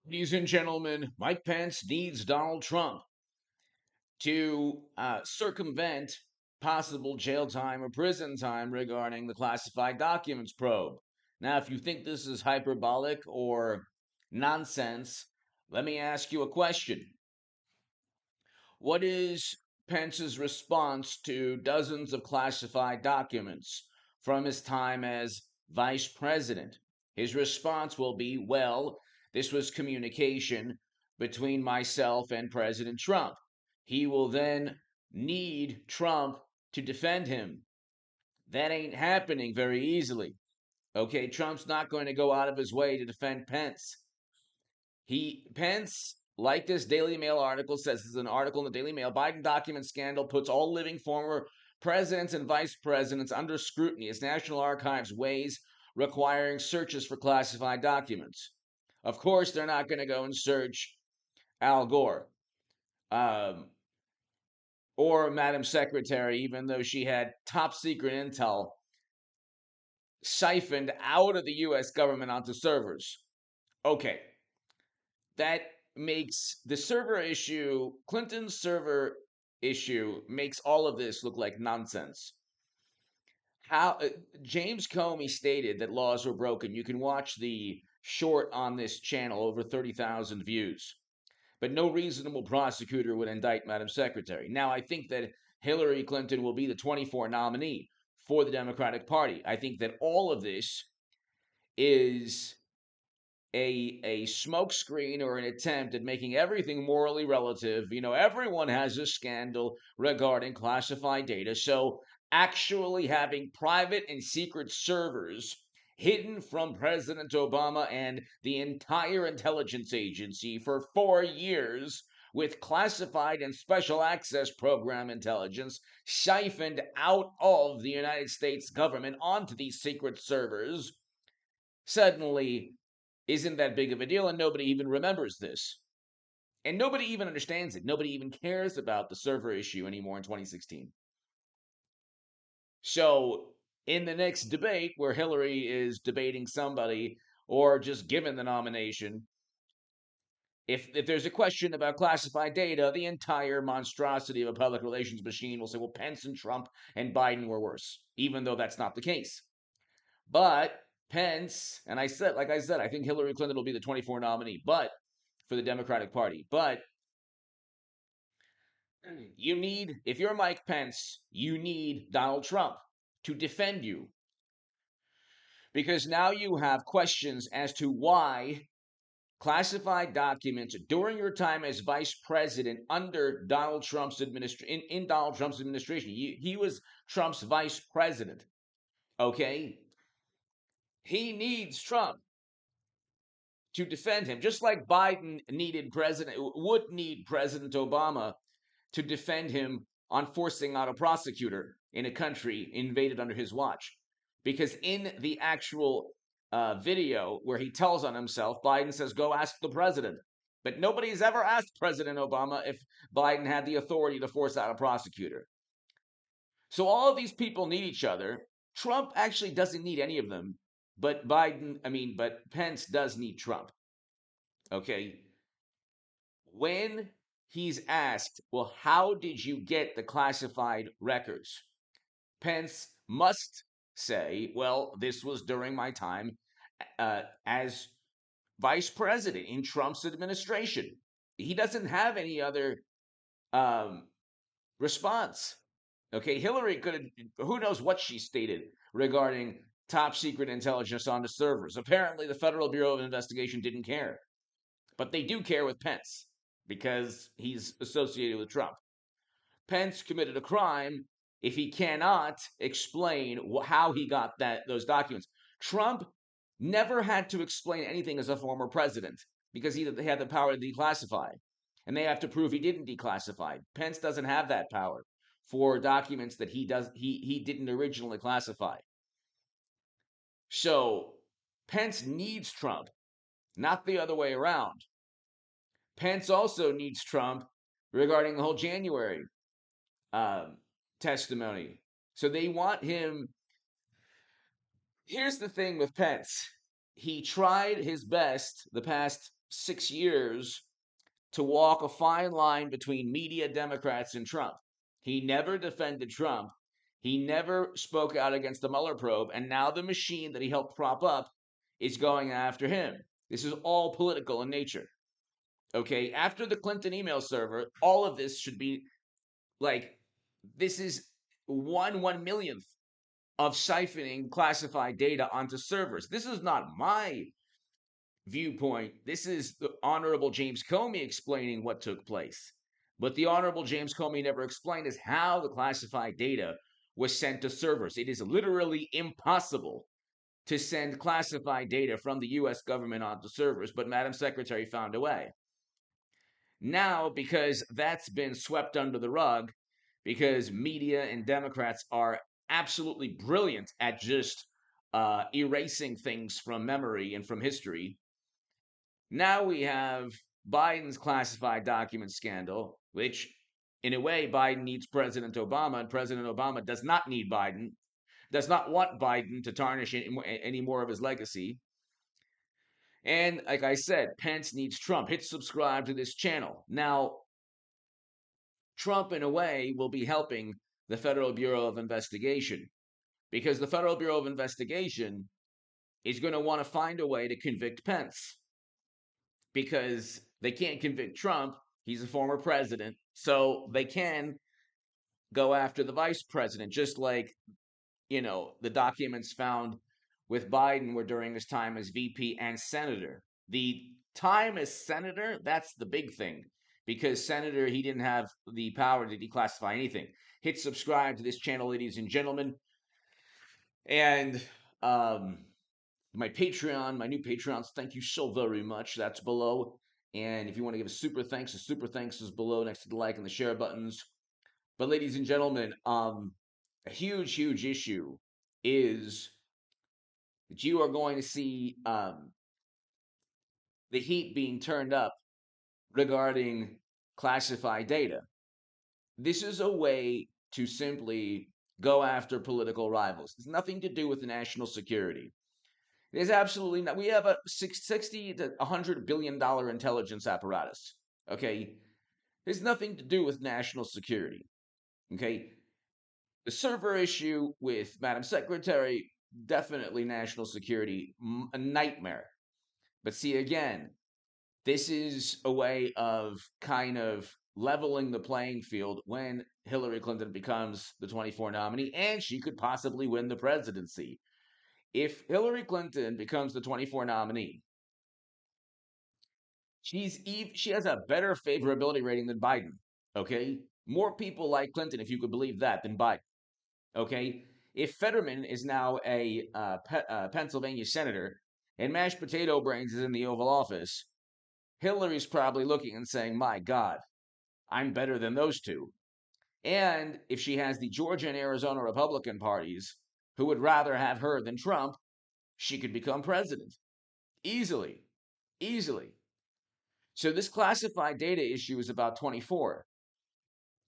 Ladies and gentlemen, Mike Pence needs Donald Trump to circumvent possible jail time or prison time regarding the classified documents probe. Now, if you think this is hyperbolic or nonsense, let me ask you a question. What is Pence's response to dozens of classified documents from his time as vice president? His response will be, well, this was communication between myself and President Trump. He will then need Trump to defend him. That ain't happening very easily. Okay, Trump's not going to go out of his way to defend Pence. Pence, like this Daily Mail article says, this is an article in the Daily Mail. Biden document scandal puts all living former presidents and vice presidents under scrutiny as National Archives weighs requiring searches for classified documents. Of course, they're not going to go and search Al Gore or Madam Secretary, even though she had top secret intel siphoned out of the U.S. government onto servers. Okay, that makes the server issue, Clinton's server issue, makes all of this look like nonsense. How James Comey stated that laws were broken. You can watch the short on this channel, over 30,000 views. But no reasonable prosecutor would indict Madam Secretary. Now, I think that Hillary Clinton will be the 24 nominee for the Democratic Party. I think that all of this is a smokescreen or an attempt at making everything morally relative. You know, everyone has a scandal regarding classified data. So actually having private and secret servers hidden from President Obama and the entire intelligence agency for 4 years with classified and special access program intelligence siphoned out of the United States government onto these secret servers suddenly isn't that big of a deal, and nobody even remembers this. And nobody even understands it. Nobody even cares about the server issue anymore in 2016. So, in the next debate where Hillary is debating somebody or just given the nomination, if there's a question about classified data, the entire monstrosity of a public relations machine will say, well, Pence and Trump and Biden were worse, even though that's not the case. But Pence, and like I said, I think Hillary Clinton will be the 24 nominee, but for the Democratic Party. But you need, if you're Mike Pence, you need Donald Trump to defend you. Because now you have questions as to why classified documents during your time as vice president under Donald Trump's administration, in Donald Trump's administration, he was Trump's vice president. Okay? He needs Trump to defend him, just like Biden would need President Obama to defend him on forcing out a prosecutor in a country invaded under his watch. Because in the actual video where he tells on himself, Biden says, go ask the president. But nobody's ever asked President Obama if Biden had the authority to force out a prosecutor. So all of these people need each other. Trump actually doesn't need any of them, but Pence does need Trump. Okay. When he's asked, well, how did you get the classified records? Pence must say, well, this was during my time as vice president in Trump's administration. He doesn't have any other response. Okay, Hillary who knows what she stated regarding top secret intelligence on the servers. Apparently, the Federal Bureau of Investigation didn't care. But they do care with Pence because he's associated with Trump. Pence committed a crime if he cannot explain how he got those documents. Trump never had to explain anything as a former president because he had the power to declassify, and they have to prove he didn't declassify. Pence doesn't have that power for documents that he didn't originally classify. So Pence needs Trump, not the other way around. Pence also needs Trump regarding the whole January testimony. So they want him. Here's the thing with Pence. He tried his best the past 6 years to walk a fine line between media Democrats and Trump. He never defended Trump. He never spoke out against the Mueller probe. And now the machine that he helped prop up is going after him. This is all political in nature. Okay. After the Clinton email server, all of this should be like, this is one millionth of siphoning classified data onto servers. This is not my viewpoint. This is the Honorable James Comey explaining what took place. But the Honorable James Comey never explained is how the classified data was sent to servers. It is literally impossible to send classified data from the US government onto servers, but Madam Secretary found a way. Now, because that's been swept under the rug, because media and Democrats are absolutely brilliant at just erasing things from memory and from history, now we have Biden's classified document scandal, which in a way Biden needs President Obama, and President Obama does not need Biden, does not want Biden to tarnish any more of his legacy. And like I said, Pence needs Trump. Hit subscribe to this channel. Now, Trump, in a way, will be helping the Federal Bureau of Investigation, because the Federal Bureau of Investigation is going to want to find a way to convict Pence, because they can't convict Trump. He's a former president. So they can go after the vice president, just like, the documents found with Biden were during his time as VP and senator. The time as senator, that's the big thing, because senator, he didn't have the power to declassify anything. Hit subscribe to this channel, ladies and gentlemen. And my Patreon, my new Patreons, thank you so very much. That's below. And if you want to give a super thanks, the super thanks is below next to the like and the share buttons. But ladies and gentlemen, a huge, huge issue is that you are going to see the heat being turned up regarding classified data. This is a way to simply go after political rivals. It's nothing to do with national security. It is absolutely not. We have a 60 to $100 billion intelligence apparatus. Okay. There's nothing to do with national security. Okay. The server issue with Madam Secretary, definitely national security, a nightmare. But see, again, this is a way of kind of leveling the playing field when Hillary Clinton becomes the 24 nominee, and she could possibly win the presidency. If Hillary Clinton becomes the 24 nominee, she has a better favorability rating than Biden. Okay, more people like Clinton, if you could believe that, than Biden. Okay, if Fetterman is now a Pennsylvania senator and mashed potato brains is in the Oval Office, Hillary's probably looking and saying, "My God, I'm better than those two." And if she has the Georgia and Arizona Republican parties who would rather have her than Trump, she could become president easily, easily. So this classified data issue is about 24.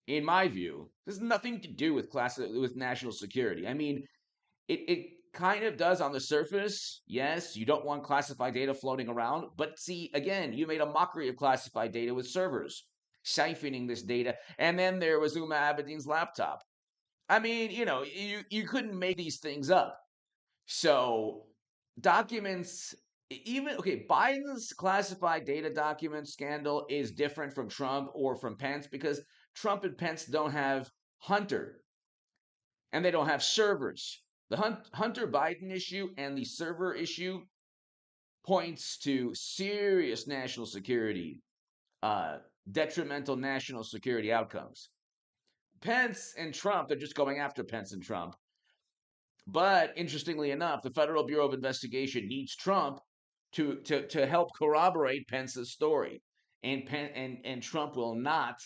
In my view, this has nothing to do with with national security. I mean, it kind of does on the surface. Yes, you don't want classified data floating around, but see, again, you made a mockery of classified data with servers siphoning this data, and then there was Uma Abedin's laptop. I mean, you couldn't make these things up. So documents, even okay, Biden's classified data document scandal is different from Trump or from Pence, because Trump and Pence don't have Hunter, and they don't have servers. The Hunter Biden issue and the server issue points to serious national security, detrimental national security outcomes. Pence and Trump, they're just going after Pence and Trump. But interestingly enough, the Federal Bureau of Investigation needs Trump to help corroborate Pence's story. And Trump will not.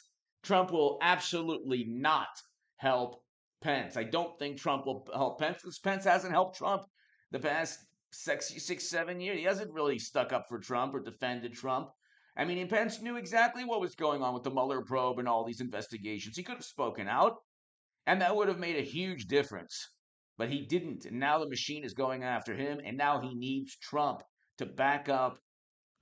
Trump will absolutely not help Pence. I don't think Trump will help Pence, because Pence hasn't helped Trump the past 6, 7 years. He hasn't really stuck up for Trump or defended Trump. I mean, and Pence knew exactly what was going on with the Mueller probe and all these investigations. He could have spoken out, and that would have made a huge difference. But he didn't. And now the machine is going after him, and now he needs Trump to back up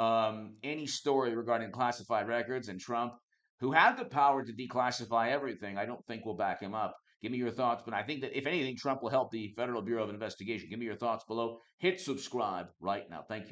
any story regarding classified records and Trump, who have the power to declassify everything, I don't think will back him up. Give me your thoughts. But I think that if anything, Trump will help the Federal Bureau of Investigation. Give me your thoughts below. Hit subscribe right now. Thank you.